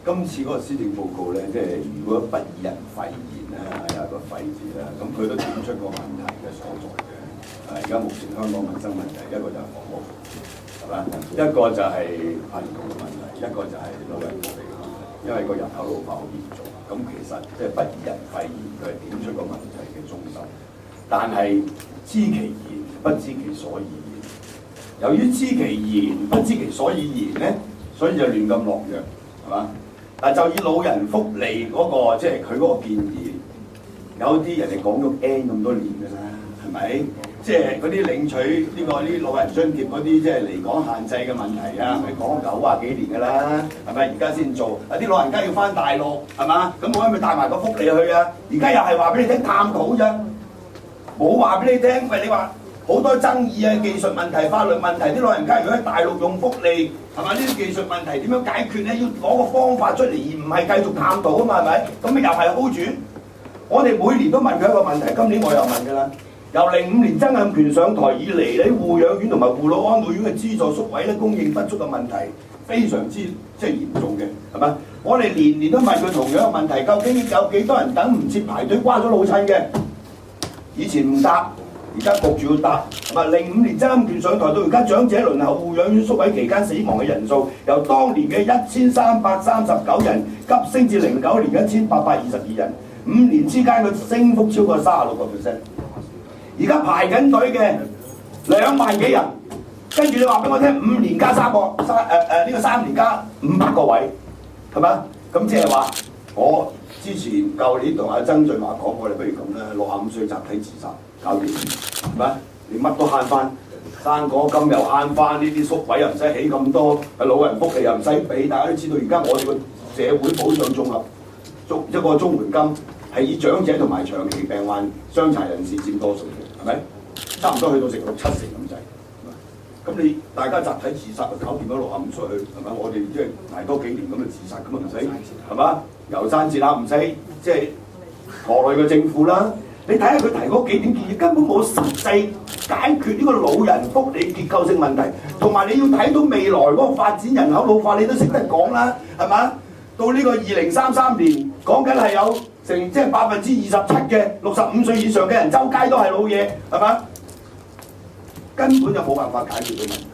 今次嗰個施政報告咧，即係如果不以人廢言咧，係有一個廢字啦，咁佢都點出個問題嘅所在嘅。而家目前香港民生問題，一個就係房屋，係嘛？一個就係貧窮嘅問題，一個就係老人福利嘅問題。因為個人口老化好嚴重，咁其實即係不以人廢言，佢係點出個問題嘅中心。但係知其言，不知其所以然。由於知其言，不知其所以然咧，所以就亂咁落藥，係嘛？但就以老人福利嗰個，即係佢嗰個建議，有啲人哋講咗 N 咁多年㗎啦，係咪？即係嗰啲領取呢個啲老人津貼嗰啲，即係離港限制嘅問題啊，佢講咗90幾年㗎啦，係咪？而家先做，有啲老人家要翻大陸，係嘛？咁我係咪帶埋個福利去啊？而家又係話俾你聽探討啫，冇話俾你聽。喂，你話好多爭議啊，技術問題、法律問題，啲老人家如果喺大陸用福利，係嘛？呢啲技術問題點樣解決咧？要攞個方法出嚟，而唔係繼續探討啊嘛，係咪？咁又係 hold 住。我哋每年都問佢一個問題，今年我又問㗎啦。由05年曾蔭權上台以嚟咧，護養院同埋護老安老院嘅資助宿位咧供應不足嘅問題非常之即係嚴重嘅，係嘛？我哋年年都問佢同樣嘅問題，究竟有幾多人等唔切排隊瓜咗老襯嘅？以前唔答，而家焗住要答，係嘛？05年曾蔭權上台到而家，長者輪候護養院宿位期間死亡嘅人數，由當年嘅1339人急升至09年1822人，5年之間嘅升幅超過36%。而家排緊隊嘅2萬幾人，跟住你話俾我聽，5年加3年加500個位，係咪？咁即係話，我之前舊年同阿曾俊華講，我哋不如咁啦，65歲集體自殺搞掂，係咪？你乜都慳翻，生果金又慳翻，呢啲宿位又唔使起咁多，老人福利又唔使俾。大家都知道，而家我哋個社會保障綜合一個綜援金係以長者同埋長期病患、傷殘人士佔多數嘅。係咪？差唔多去到成6、7成咁滯，咁你大家集體自殺就搞掂咗65歲，係咪？我哋即係捱多幾年咁就自殺，咁啊唔使，係嘛？遊山節啦，唔使即係拖累個政府啦。你睇下佢提嗰幾點建議，根本冇實際解決呢個老人福利結構性問題，同埋你要睇到未來嗰個發展人口老化，你都識得講啦，係嘛？到呢個2033年，講緊係有成即係27%嘅65歲以上嘅人，周街都係老嘢，係嘛？根本就冇辦法解決到問題，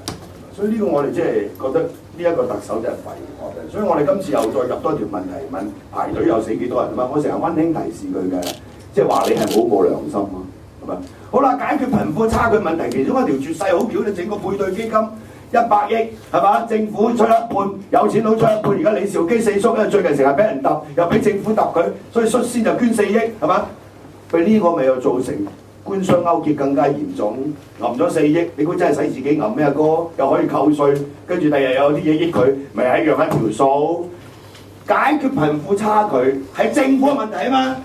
所以呢個我哋即係覺得呢一個特首真係廢嘅。所以我哋今次又再入多條問題問排隊又死幾多人啊嘛？我成日溫馨提示佢嘅，即係話你係好冇良心咯，係咪？好啦，解決貧富差距問題，其中一條絕世好橋，你整個配對基金100億，係嘛？政府出一半，有錢佬出一半。而家李兆基四叔咧，最近成日俾人揼，又俾政府揼佢，所以率先就捐4億，係嘛？佢呢個咪又造成官商勾結更加嚴重，揞咗4億，你估真係使自己揞咩哥？又可以扣稅，跟住第日有啲嘢益佢，咪係一樣一條數。解決貧富差距係政府嘅問題啊嘛，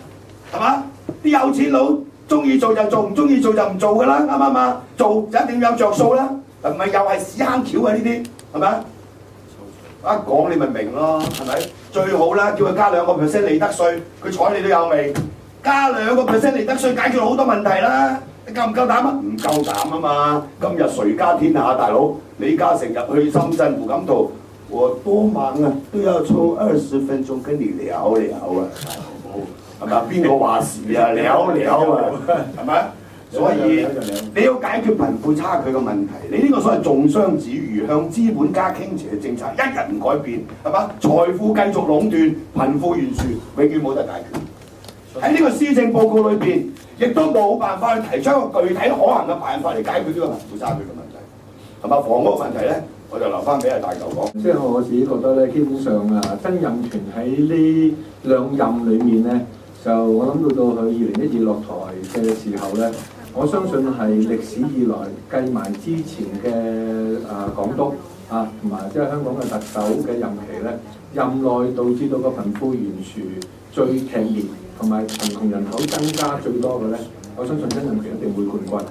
係嘛？啲有錢佬中意做就做，唔中意做就唔做㗎啦，啱唔啱啊？做就一定有着數啦。唔係又係屎坑橋啊！呢啲係咪？一講你咪明咯，係咪？最好啦，叫佢加2%利得稅，佢睬你都有味。加2%利得稅解決好多問題啦，你夠唔夠膽啊？唔夠膽啊嘛！今日誰家天下大佬？李嘉誠入去深圳胡錦濤，我多忙啊，都要抽20分鐘跟你聊聊啊，係咪？邊個話事啊？聊聊啊，係咪？所以你要解決貧富差距嘅問題，你呢個所謂重商止愚、向資本家傾斜嘅政策一日唔改變，係嘛？財富繼續壟斷，貧富懸殊永遠冇得解決。喺呢個施政報告裏邊，亦都冇辦法去提出一個具體可行嘅辦法嚟解決呢個貧富差距嘅問題，係嘛？房屋問題咧，我就留翻俾阿大球講。即係我自己覺得咧，基本上曾蔭權喺呢2任裏面咧，就我諗到佢2012落台嘅時候咧。我相信係歷史以來計埋之前嘅港督同埋即係香港嘅特首嘅任期咧，任內導致到個貧富懸殊最劇烈，同埋貧窮人口增加最多嘅咧，我相信曾蔭權一定會冠軍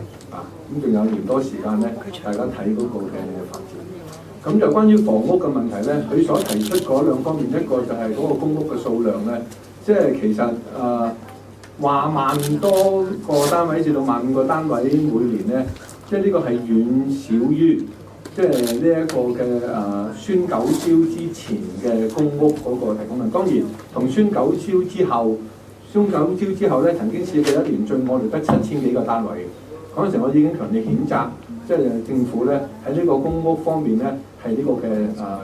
咁仲有年多時間咧，大家睇嗰個嘅發展。咁就關於房屋嘅問題咧，佢所提出嗰2方面，一個就係嗰個公屋嘅數量咧，即係其實話1萬多個單位至到1萬5個單位每年咧，即係呢個係遠少於即係呢一個嘅孫九招之前嘅公屋嗰個提供量。當然同孫九招之後，孫九招之後咧曾經試過一年最我哋得7000幾個單位。嗰陣時我已經強烈譴責，即係政府咧喺呢個公屋方面咧係呢個嘅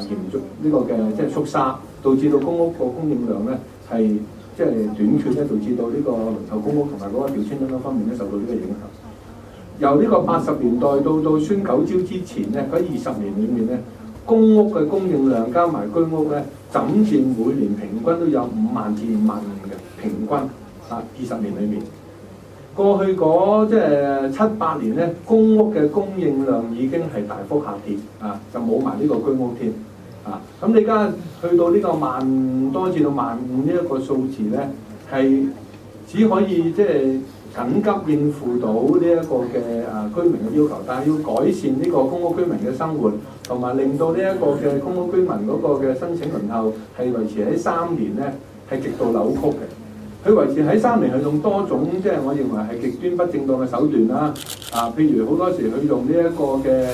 嚴重呢個嘅即係縮沙，導致到公屋個供應量咧係即係短缺咧，導致到呢個輪候公屋同埋嗰個調遷等等方面咧受到呢個影響。由呢個80年代到孫九招之前咧，嗰20年裏面咧，公屋嘅供應量加埋居屋咧，枕佔每年平均都有5萬至5萬戶嘅平均20年裏面。過去嗰即係7、8年咧，公屋嘅供應量已經係大幅下跌就冇埋呢個居屋添咁你而家去到呢個1萬多至到1萬5呢一個數字咧，係只可以即係緊急應付到呢一個嘅居民嘅要求，但係要改善呢個公屋居民嘅生活，同埋令到呢一個嘅公屋居民嗰個嘅申請輪候係維持喺3年咧，係極度扭曲嘅。佢維持喺3年係用多種即係我認為係極端不正當嘅手段啦。譬如好多時佢用呢一個嘅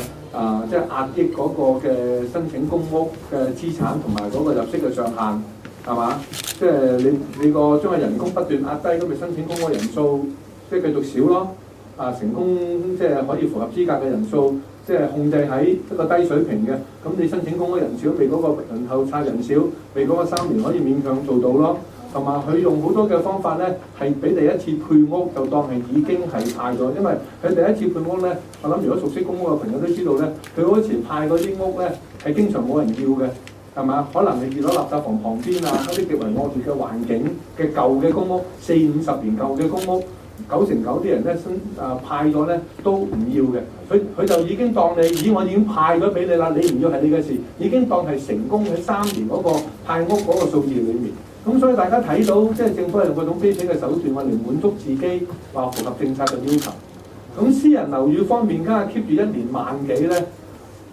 即係壓抑嗰個嘅申請公屋嘅資產同埋嗰個入息嘅上限，係嘛？即係你個將個人工不斷壓低，咁咪申請公屋人數即係繼續少咯。成功即係可以符合資格嘅人數，即係控制喺一個低水平嘅，咁你申請公屋人少，未嗰個輪候冊人少，未嗰個3年可以勉強做到咯。同埋佢用好多嘅方法咧，係俾第一次配屋就當係已經係派咗，因為佢第一次配屋咧，我諗如果熟悉公屋嘅朋友都知道咧，佢嗰時派嗰啲屋咧係經常冇人要嘅，係嘛？可能係見到垃圾房旁邊嗰啲極為惡劣嘅環境嘅舊嘅公屋，40-50年舊嘅公屋，9成9啲人咧派咗咧都唔要嘅，佢就已經當你，我已經派咗俾你啦，你唔要係你嘅事，已經當係成功喺3年嗰個派屋嗰個數字裏面。咁所以大家睇到，即係政府係用嗰種卑鄙嘅手段，嚟滿足自己話符合政策嘅要求。咁私人樓宇方面，梗係 keep 住1年萬幾咧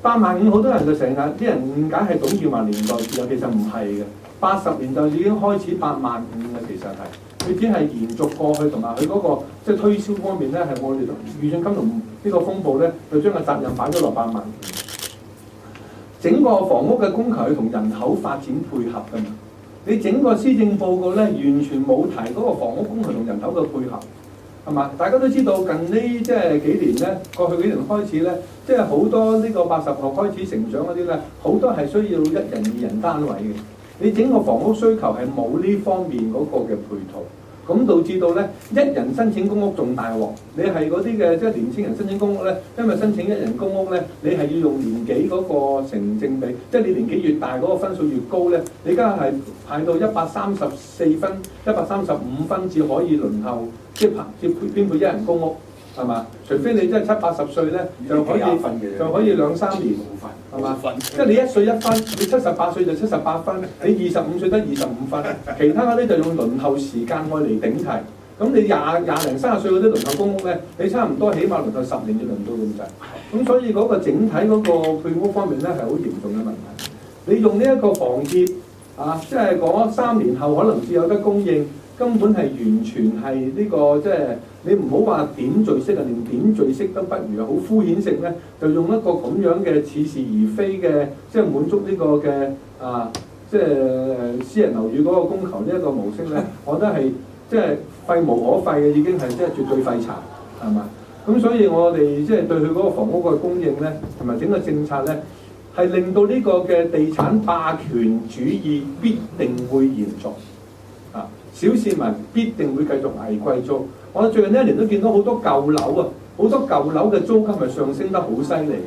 ，8萬5，好多人就成日啲人誤解係董建華年代時候，其實唔係嘅。80年代已經開始8萬5嘅，其實係佢只係延續過去，同埋佢嗰個即係推銷方面咧，係我哋預算金融呢個風暴咧，就將個責任擺咗落8萬5。整個房屋嘅供求係同人口發展配合㗎嘛。你整個施政報告咧，完全冇提嗰個房屋供求同人口嘅配合，係嘛？大家都知道近呢即係幾年咧，過去幾年開始咧，即係好多呢個80後開始成長嗰啲咧，好多係需要1人2人單位嘅。你整個房屋需求係冇呢方面嗰個嘅配套，咁導致到咧1人申請公屋仲大鑊。你係嗰啲嘅即係年輕人申請公屋咧，因為申請1人公屋咧，你係要用年紀嗰個成正比，即係你年紀越大嗰個分數越高咧，你而家係排到134分、135分至可以輪候，即係編配1人公屋，係嘛？除非你真係70-80歲咧，就可以2-3年，係嘛？即係你1歲1分，你78歲就78分，你25歲得25分，其他嗰啲就用輪候時間去嚟頂替。咁你20-30歲嗰啲輪候公屋咧，你差唔多起碼輪候10年就輪到咁滯。咁所以嗰個整體嗰個配屋方面咧係好嚴重嘅問題。你用呢一個房協即係嗰3年後可能至有得供應，根本係完全係呢個即係你唔好話點綴式啊，連點綴式都不如，好敷衍性咧，就用一個咁樣嘅似是而非嘅，即係滿足呢個嘅即係私人樓宇嗰個供求呢一個模式咧，我覺得係即係廢無可廢嘅，已經係即係絕對廢柴，係嘛？咁所以我哋即係對佢嗰個房屋嘅供應咧，同埋整個政策咧，係令到呢個嘅地產霸權主義必定會延續，小市民必定會繼續捱貴租。我最近1年都見到好多舊樓好多舊樓嘅租金係上升得好犀利嘅。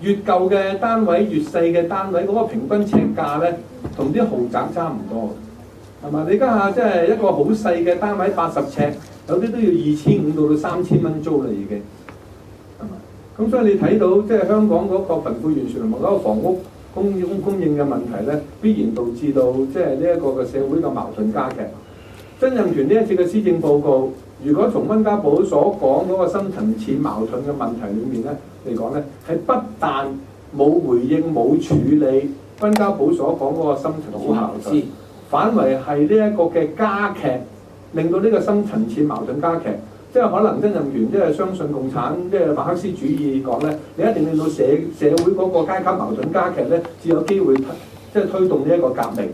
越舊嘅單位越細嘅單位，嗰個平均尺價咧，同啲豪宅差唔多，係嘛？你家下即係一個好細嘅單位80尺，有啲都要2500到3000蚊租啦已經，係嘛？咁所以你睇到即係香港嗰個貧富懸殊同埋嗰個房屋供應嘅問題咧，必然導致到即係呢一個嘅社會嘅矛盾加劇。曾蔭權呢一次嘅施政報告，如果從溫家寶所講嗰個深層次矛盾嘅問題裏面咧嚟講咧，係不但冇回應冇處理溫家寶所講嗰個深層次矛盾，反為係呢一個嘅加劇，令到呢個深層次矛盾加劇。即係可能曾蔭權即係相信共產，即係馬克思主義講咧，你一定令到社會嗰個階級矛盾加劇咧，至有機會即係推動呢一個革命。